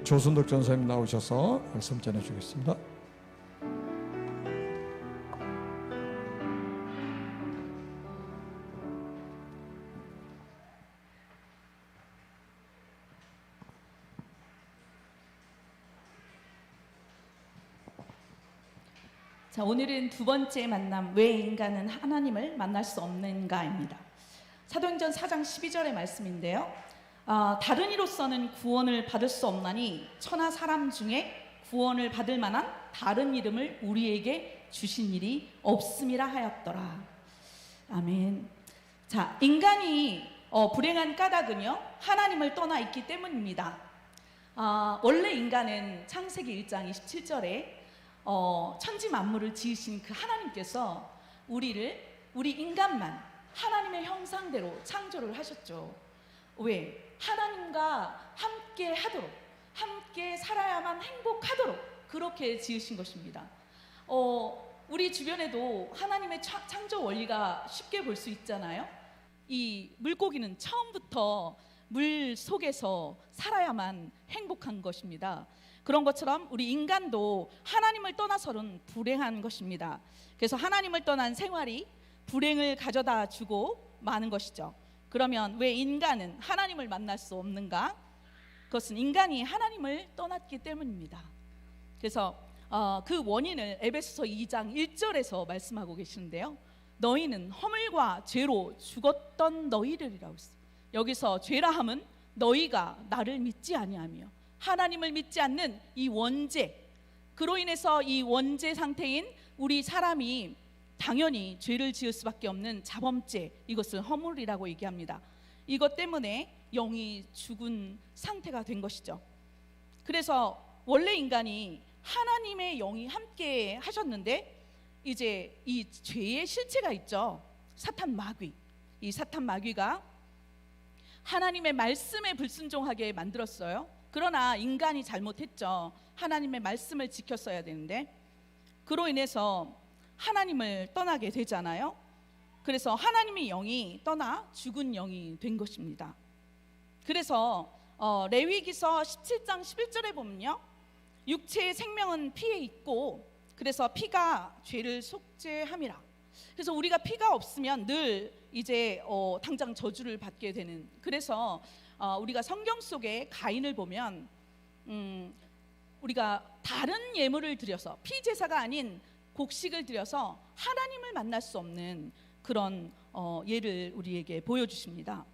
조순덕 전사님 나오셔서 말씀 전해주겠습니다. 자, 오늘은 두 번째 만남, 왜 인간은 하나님을 만날 수 없는가입니다. 사도행전 4장 12절의 말씀인데요. 다른 이로서는 구원을 받을 수 없나니 천하 사람 중에 구원을 받을 만한 다른 이름을 우리에게 주신 일이 없음이라 하였더라. 아멘. 자, 인간이 불행한 까닭은요, 하나님을 떠나 있기 때문입니다. 원래 인간은 창세기 1장 27절에 천지 만물을 지으신 그 하나님께서 우리 인간만 하나님의 형상대로 창조를 하셨죠. 왜? 하나님과 함께 하도록, 함께 살아야만 행복하도록 그렇게 지으신 것입니다. 우리 주변에도 하나님의 창조 원리가 쉽게 볼 수 있잖아요. 이 물고기는 처음부터 물 속에서 살아야만 행복한 것입니다. 그런 것처럼 우리 인간도 하나님을 떠나서는 불행한 것입니다. 그래서 하나님을 떠난 생활이 불행을 가져다 주고 마는 것이죠. 그러면 왜 인간은 하나님을 만날 수 없는가? 그것은 인간이 하나님을 떠났기 때문입니다. 그래서 그 원인을 에베소서 2장 1절에서 말씀하고 계시는데요. 너희는 허물과 죄로 죽었던 너희들이라고 했어요. 여기서 죄라 함은 너희가 나를 믿지 아니하며 하나님을 믿지 않는 이 원죄, 그로 인해서 이 원죄 상태인 우리 사람이 당연히 죄를 지을 수밖에 없는 자범죄, 이것을 허물이라고 얘기합니다. 이것 때문에 영이 죽은 상태가 된 것이죠. 그래서 원래 인간이 하나님의 영이 함께 하셨는데 이제 이 죄의 실체가 있죠. 사탄 마귀. 이 사탄 마귀가 하나님의 말씀에 불순종하게 만들었어요. 그러나 인간이 잘못했죠. 하나님의 말씀을 지켰어야 되는데 그로 인해서 하나님을 떠나게 되잖아요. 그래서 하나님의 영이 떠나 죽은 영이 된 것입니다. 그래서 레위기서 17장 11절에 보면요, 육체의 생명은 피에 있고 그래서 피가 죄를 속죄함이라. 그래서 우리가 피가 없으면 늘 이제 당장 저주를 받게 되는. 그래서 우리가 성경 속에 가인을 보면 우리가 다른 예물을 드려서 피제사가 아닌 곡식을 드려서 하나님을 만날 수 없는 그런 예를 우리에게 보여주십니다.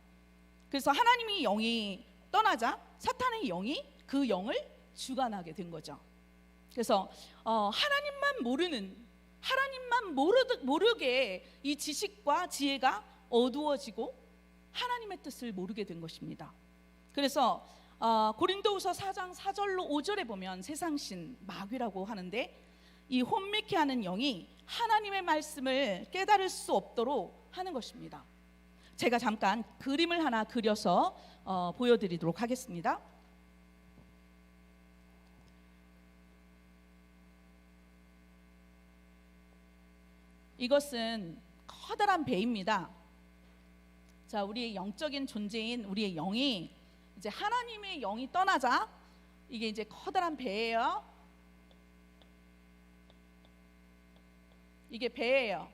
그래서 하나님이 영이 떠나자 사탄의 영이 그 영을 주관하게 된 거죠. 그래서 하나님만 모르게 이 지식과 지혜가 어두워지고 하나님의 뜻을 모르게 된 것입니다. 그래서 고린도후서 4장 4절로 5절에 보면 세상신 마귀라고 하는데 이 혼미케 하는 영이 하나님의 말씀을 깨달을 수 없도록 하는 것입니다. 제가 잠깐 그림을 하나 그려서 보여드리도록 하겠습니다. 이것은 커다란 배입니다. 자, 우리의 영적인 존재인 우리의 영이 이제 하나님의 영이 떠나자 이게 이제 커다란 배예요. 이게 배예요.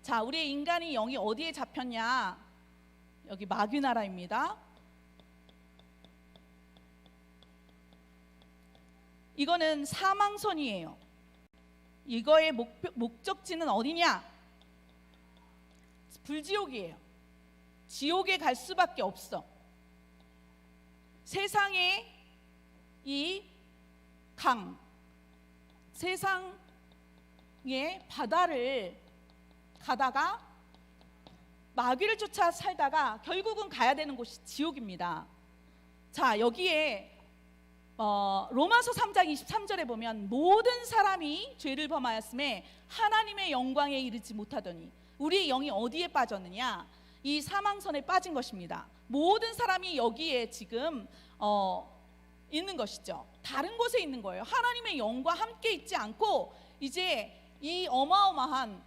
자, 우리의 인간이 영이 어디에 잡혔냐? 여기 마귀 나라입니다. 이거는 사망선이에요. 이거의 목적지는 어디냐? 불지옥이에요. 지옥에 갈 수밖에 없어. 세상의 이 강, 세상의 바다를 가다가 마귀를 쫓아 살다가 결국은 가야 되는 곳이 지옥입니다. 자, 여기에 로마서 3장 23절에 보면 모든 사람이 죄를 범하였음에 하나님의 영광에 이르지 못하더니, 우리의 영이 어디에 빠졌느냐? 이 사망선에 빠진 것입니다. 모든 사람이 여기에 지금 있는 것이죠. 다른 곳에 있는 거예요. 하나님의 영과 함께 있지 않고 이제 이 어마어마한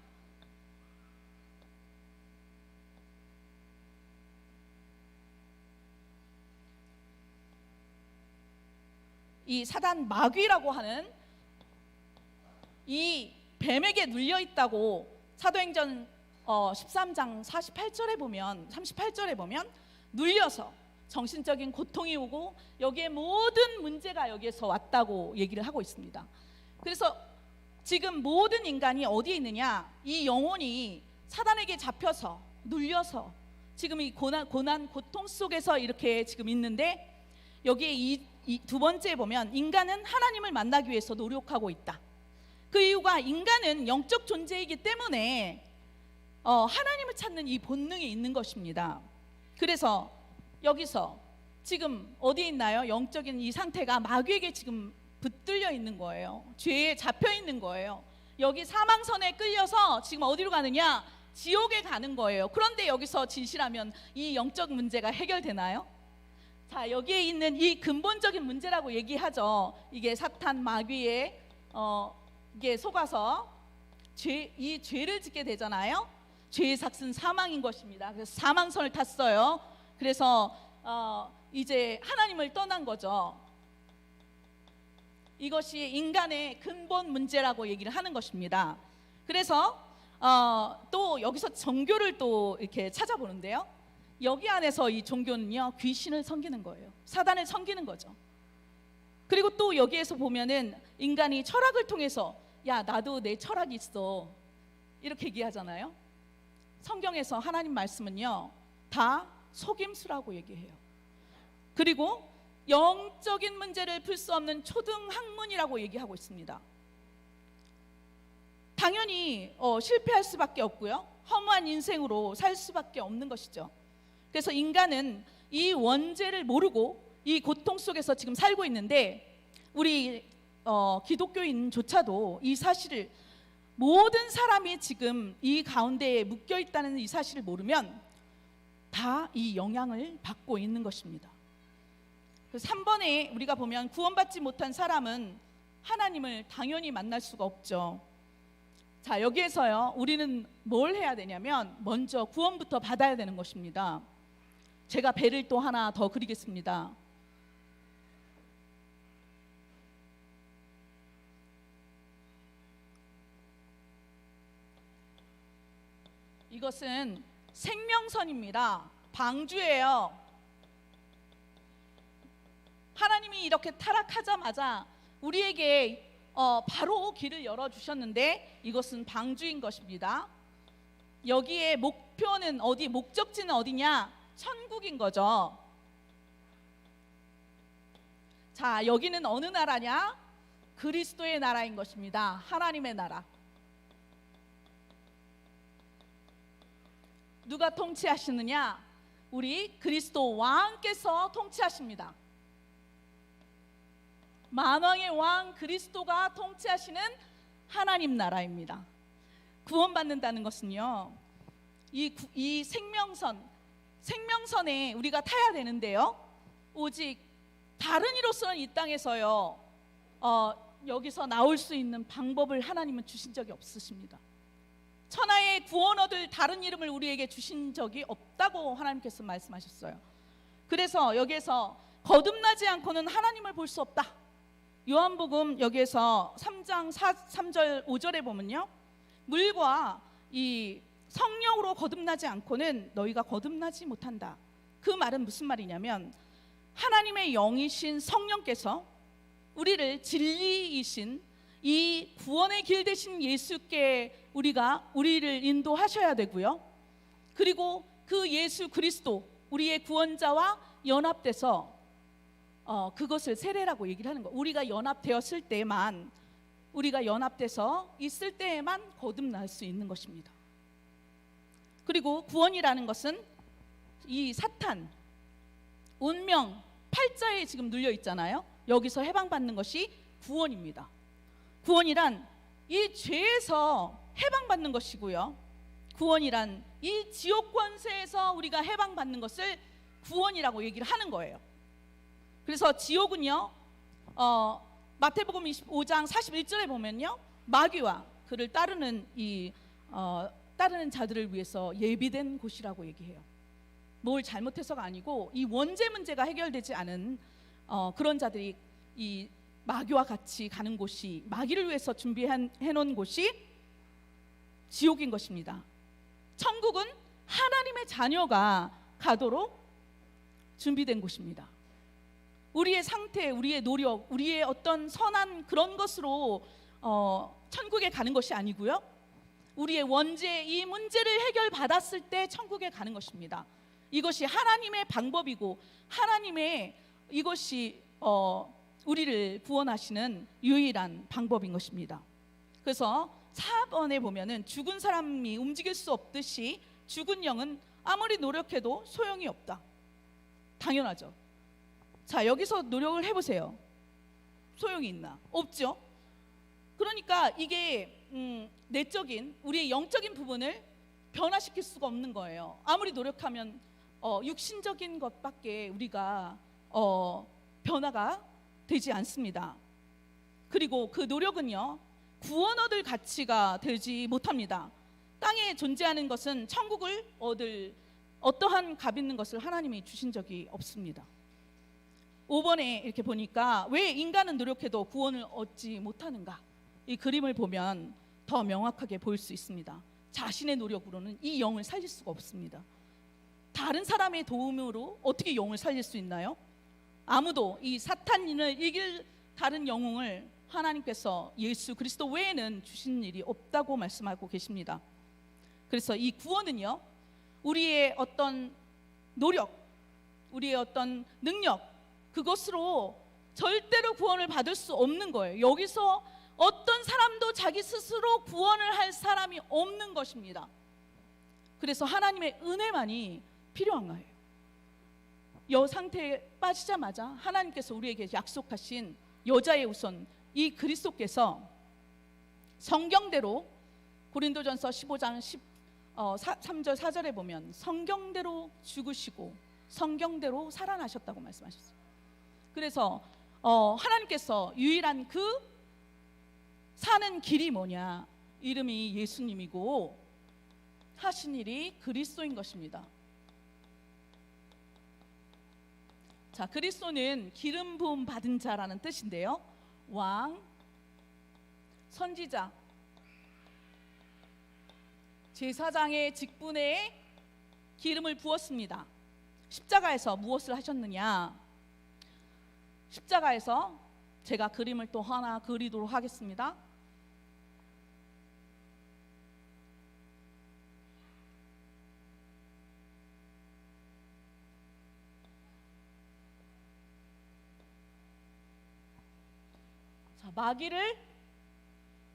이 사단 마귀라고 하는 이 뱀에게 눌려 있다고 사도행전 13장 38절에 보면 눌려서 정신적인 고통이 오고 여기에 모든 문제가 여기에서 왔다고 얘기를 하고 있습니다. 그래서 지금 모든 인간이 어디에 있느냐? 이 영혼이 사단에게 잡혀서 눌려서 지금 이 고난 고통 속에서 이렇게 지금 있는데, 여기에 이 두 번째에 보면 인간은 하나님을 만나기 위해서 노력하고 있다. 그 이유가 인간은 영적 존재이기 때문에 하나님을 찾는 이 본능이 있는 것입니다. 그래서 여기서 지금 어디에 있나요? 영적인 이 상태가 마귀에게 지금 붙들려 있는 거예요. 죄에 잡혀 있는 거예요. 여기 사망선에 끌려서 지금 어디로 가느냐? 지옥에 가는 거예요. 그런데 여기서 진실하면 이 영적 문제가 해결되나요? 자, 여기에 있는 이 근본적인 문제라고 얘기하죠. 이게 사탄 마귀에 이게 속아서 이 죄를 짓게 되잖아요. 죄의 삭은 사망인 것입니다. 그래서 사망선을 탔어요. 그래서 이제 하나님을 떠난 거죠. 이것이 인간의 근본 문제라고 얘기를 하는 것입니다. 그래서 또 여기서 종교를 또 이렇게 찾아보는데요. 여기 안에서 이 종교는요, 귀신을 섬기는 거예요. 사단을 섬기는 거죠. 그리고 또 여기에서 보면은 인간이 철학을 통해서 야, 나도 내 철학이 있어, 이렇게 얘기하잖아요. 성경에서 하나님 말씀은요, 다 속임수라고 얘기해요. 그리고 영적인 문제를 풀 수 없는 초등학문이라고 얘기하고 있습니다. 당연히 실패할 수밖에 없고요, 허무한 인생으로 살 수밖에 없는 것이죠. 그래서 인간은 이 원죄를 모르고 이 고통 속에서 지금 살고 있는데, 우리 기독교인조차도 이 사실을, 모든 사람이 지금 이 가운데에 묶여 있다는 이 사실을 모르면 다 이 영향을 받고 있는 것입니다. 3번에 우리가 보면 구원받지 못한 사람은 하나님을 당연히 만날 수가 없죠. 자, 여기에서요, 우리는 뭘 해야 되냐면 먼저 구원부터 받아야 되는 것입니다. 제가 배를 또 하나 더 그리겠습니다. 이것은 생명선입니다. 방주예요. 하나님이 이렇게 타락하자마자 우리에게 바로 길을 열어주셨는데, 이것은 방주인 것입니다. 여기에 목표는 어디, 목적지는 어디냐? 천국인 거죠. 자, 여기는 어느 나라냐? 그리스도의 나라인 것입니다. 하나님의 나라. 누가 통치하시느냐? 우리 그리스도 왕께서 통치하십니다. 만왕의 왕 그리스도가 통치하시는 하나님 나라입니다. 구원받는다는 것은요, 이 생명선에 우리가 타야 되는데요, 오직 다른 이로서는 이 땅에서요 여기서 나올 수 있는 방법을 하나님은 주신 적이 없으십니다. 천하의 구원 얻을 다른 이름을 우리에게 주신 적이 없다고 하나님께서 말씀하셨어요. 그래서 여기에서 거듭나지 않고는 하나님을 볼 수 없다. 요한복음 여기에서 3장 3절 5절에 보면요, 물과 이 성령으로 거듭나지 않고는 너희가 거듭나지 못한다. 그 말은 무슨 말이냐면, 하나님의 영이신 성령께서 우리를 진리이신 이 구원의 길 되신 예수께 우리를 인도하셔야 되고요, 그리고 그 예수 그리스도 우리의 구원자와 연합돼서 그것을 세례라고 얘기를 하는 거예요. 우리가 연합되었을 때만, 우리가 연합돼서 있을 때에만 거듭날 수 있는 것입니다. 그리고 구원이라는 것은 이 사탄, 운명, 팔자에 지금 눌려 있잖아요. 여기서 해방받는 것이 구원입니다. 구원이란 이 죄에서 해방받는 것이고요, 구원이란 이 지옥 권세에서 우리가 해방받는 것을 구원이라고 얘기를 하는 거예요. 그래서 지옥은요, 마태복음 25장 41절에 보면요, 마귀와 그를 따르는 따르는 자들을 위해서 예비된 곳이라고 얘기해요. 뭘 잘못해서가 아니고 이 원죄 문제가 해결되지 않은 그런 자들이 이 마귀와 같이 가는 곳이, 마귀를 위해서 준비해 놓은 곳이 지옥인 것입니다. 천국은 하나님의 자녀가 가도록 준비된 곳입니다. 우리의 상태, 우리의 노력, 우리의 어떤 선한 그런 것으로 천국에 가는 것이 아니고요, 우리의 원죄, 이 문제를 해결받았을 때 천국에 가는 것입니다. 이것이 하나님의 방법이고 하나님의 이것이 우리를 구원하시는 유일한 방법인 것입니다. 그래서 4번에 보면은 죽은 사람이 움직일 수 없듯이 죽은 영은 아무리 노력해도 소용이 없다. 당연하죠. 자, 여기서 노력을 해보세요. 소용이 있나? 없죠. 그러니까 이게 내적인, 우리의 영적인 부분을 변화시킬 수가 없는 거예요. 아무리 노력하면 육신적인 것밖에 우리가 변화가 되지 않습니다. 그리고 그 노력은요, 구원 얻을 가치가 되지 못합니다. 땅에 존재하는 것은 천국을 얻을 어떠한 값 있는 것을 하나님이 주신 적이 없습니다. 5번에 이렇게 보니까 왜 인간은 노력해도 구원을 얻지 못하는가, 이 그림을 보면 더 명확하게 보일 수 있습니다. 자신의 노력으로는 이 영을 살릴 수가 없습니다. 다른 사람의 도움으로 어떻게 영을 살릴 수 있나요? 아무도 이 사탄인을 이길 다른 영웅을 하나님께서 예수 그리스도 외에는 주신 일이 없다고 말씀하고 계십니다. 그래서 이 구원은요, 우리의 어떤 노력, 우리의 어떤 능력, 그것으로 절대로 구원을 받을 수 없는 거예요. 여기서 어떤 사람도 자기 스스로 구원을 할 사람이 없는 것입니다. 그래서 하나님의 은혜만이 필요한 거예요. 여 상태에 빠지자마자 하나님께서 우리에게 약속하신 여자의 우선, 이 그리스도께서 성경대로 고린도전서 15장 3절 4절에 보면 성경대로 죽으시고 성경대로 살아나셨다고 말씀하셨어요. 그래서 하나님께서 유일한 그 사는 길이 뭐냐, 이름이 예수님이고 하신 일이 그리스도인 것입니다. 자, 그리스도는 기름 부음 받은 자라는 뜻인데요, 왕, 선지자, 제사장의 직분에 기름을 부었습니다. 십자가에서 무엇을 하셨느냐? 십자가에서 제가 그림을 또 하나 그리도록 하겠습니다. 자, 마귀를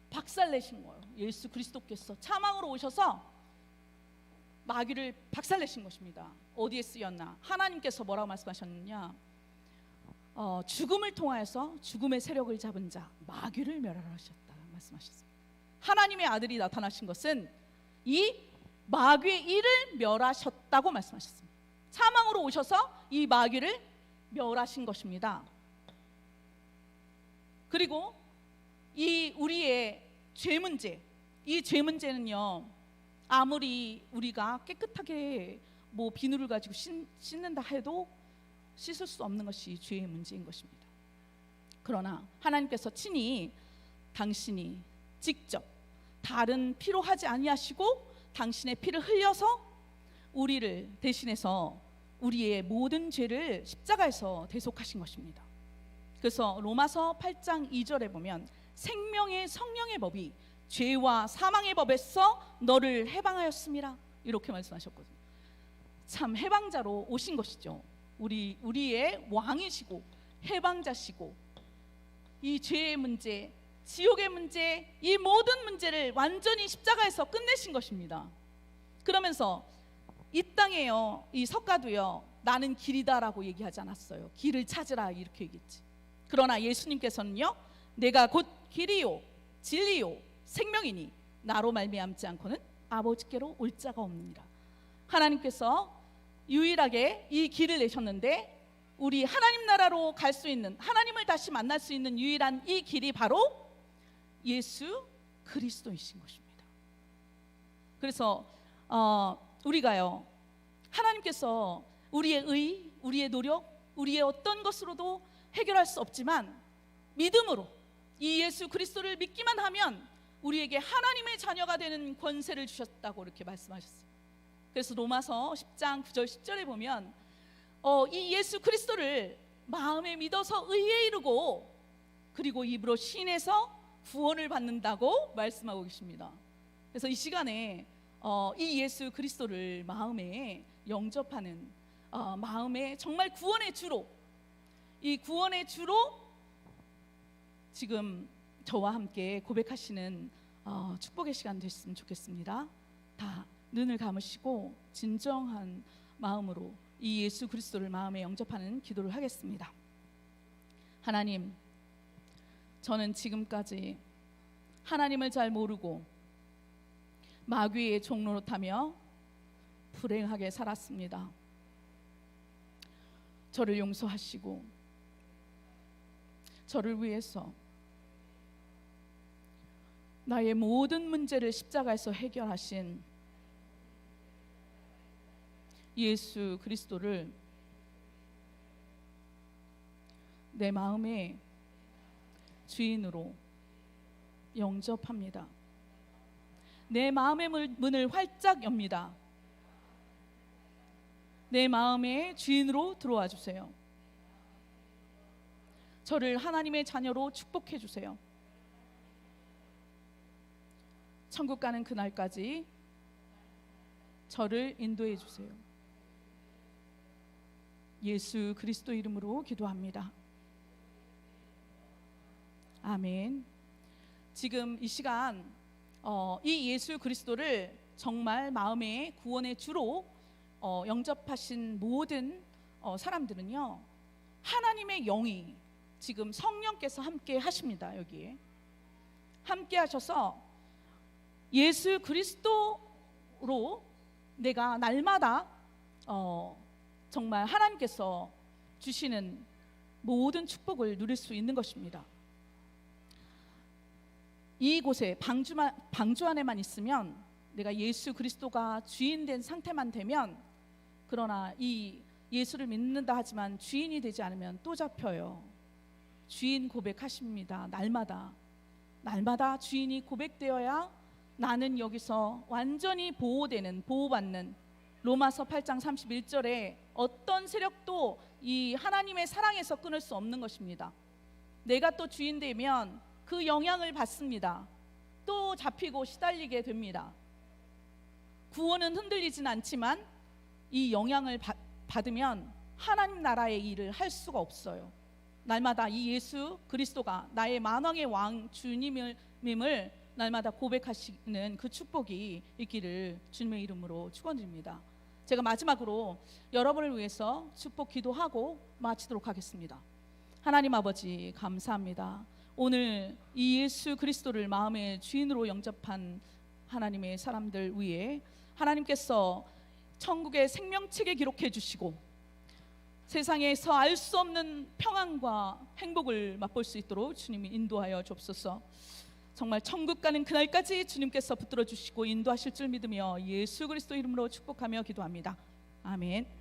박살내신 거예요. 예수 그리스도께서 차망으로 오셔서 마귀를 박살내신 것입니다. 어디에 쓰였나? 하나님께서 뭐라고 말씀하셨느냐? 죽음을 통하여서 죽음의 세력을 잡은 자 마귀를 멸하셨다 말씀하셨습니다. 하나님의 아들이 나타나신 것은 이 마귀의 일을 멸하셨다고 말씀하셨습니다. 사망으로 오셔서 이 마귀를 멸하신 것입니다. 그리고 이 우리의 죄 문제, 이 죄 문제는요, 아무리 우리가 깨끗하게 뭐 비누를 가지고 씻는다 해도 씻을 수 없는 것이 죄의 문제인 것입니다. 그러나 하나님께서 친히 당신이 직접 다른 피로 하지 아니하시고 당신의 피를 흘려서 우리를 대신해서 우리의 모든 죄를 십자가에서 대속하신 것입니다. 그래서 로마서 8장 2절에 보면 생명의 성령의 법이 죄와 사망의 법에서 너를 해방하였음이라, 이렇게 말씀하셨거든요. 참 해방자로 오신 것이죠. 우리의 왕이시고 해방자시고, 이 죄의 문제, 지옥의 문제, 이 모든 문제를 완전히 십자가에서 끝내신 것입니다. 그러면서 이 땅에요, 이 석가도요, 나는 길이다라고 얘기하지 않았어요. 길을 찾으라 이렇게 얘기했지. 그러나 예수님께서는요, 내가 곧 길이요 진리요 생명이니 나로 말미암지 않고는 아버지께로 올 자가 없느니라. 하나님께서 유일하게 이 길을 내셨는데, 우리 하나님 나라로 갈 수 있는, 하나님을 다시 만날 수 있는 유일한 이 길이 바로 예수 그리스도이신 것입니다. 그래서 우리가요, 하나님께서 우리의 의, 우리의 노력, 우리의 어떤 것으로도 해결할 수 없지만 믿음으로 이 예수 그리스도를 믿기만 하면 우리에게 하나님의 자녀가 되는 권세를 주셨다고 이렇게 말씀하셨어요. 그래서 로마서 10장 9절 10절에 보면 이 예수 그리스도를 마음에 믿어서 의에 이르고 그리고 입으로 신해서 구원을 받는다고 말씀하고 계십니다. 그래서 이 시간에 이 예수 그리스도를 마음에 영접하는 마음에 정말 구원의 주로, 이 구원의 주로 지금 저와 함께 고백하시는 축복의 시간 됐으면 좋겠습니다. 다 눈을 감으시고 진정한 마음으로 이 예수 그리스도를 마음에 영접하는 기도를 하겠습니다. 하나님, 저는 지금까지 하나님을 잘 모르고 마귀의 종노릇하며 불행하게 살았습니다. 저를 용서하시고 저를 위해서 나의 모든 문제를 십자가에서 해결하신 예수 그리스도를 내 마음의 주인으로 영접합니다. 내 마음의 문을 활짝 엽니다. 내 마음의 주인으로 들어와 주세요. 저를 하나님의 자녀로 축복해 주세요. 천국 가는 그날까지 저를 인도해 주세요. 예수 그리스도 이름으로 기도합니다. 아멘. 지금 이 시간 이 예수 그리스도를 정말 마음의 구원의 주로 영접하신 모든 사람들은요, 하나님의 영이 지금 성령께서 함께 하십니다. 여기에 함께 하셔서 예수 그리스도로 내가 날마다 정말 하나님께서 주시는 모든 축복을 누릴 수 있는 것입니다. 이곳에 방주 안에만 있으면, 내가 예수 그리스도가 주인 된 상태만 되면, 그러나 이 예수를 믿는다 하지만 주인이 되지 않으면 또 잡혀요. 주인 고백하십니다. 날마다 주인이 고백되어야 나는 여기서 완전히 보호받는 로마서 8장 31절에 어떤 세력도 이 하나님의 사랑에서 끊을 수 없는 것입니다. 내가 또 주인 되면 그 영향을 받습니다. 또 잡히고 시달리게 됩니다. 구원은 흔들리진 않지만 이 영향을 받으면 하나님 나라의 일을 할 수가 없어요. 날마다 이 예수 그리스도가 나의 만왕의 왕 주님을 날마다 고백하시는 그 축복이 있기를 주님의 이름으로 축원드립니다. 제가 마지막으로 여러분을 위해서 축복 기도하고 마치도록 하겠습니다. 하나님 아버지, 감사합니다. 오늘 이 예수 그리스도를 마음의 주인으로 영접한 하나님의 사람들 위해 하나님께서 천국의 생명책에 기록해 주시고 세상에서 알 수 없는 평안과 행복을 맛볼 수 있도록 주님이 인도하여 주옵소서. 정말 천국 가는 그날까지 주님께서 붙들어 주시고 인도하실 줄 믿으며 예수 그리스도 이름으로 축복하며 기도합니다. 아멘.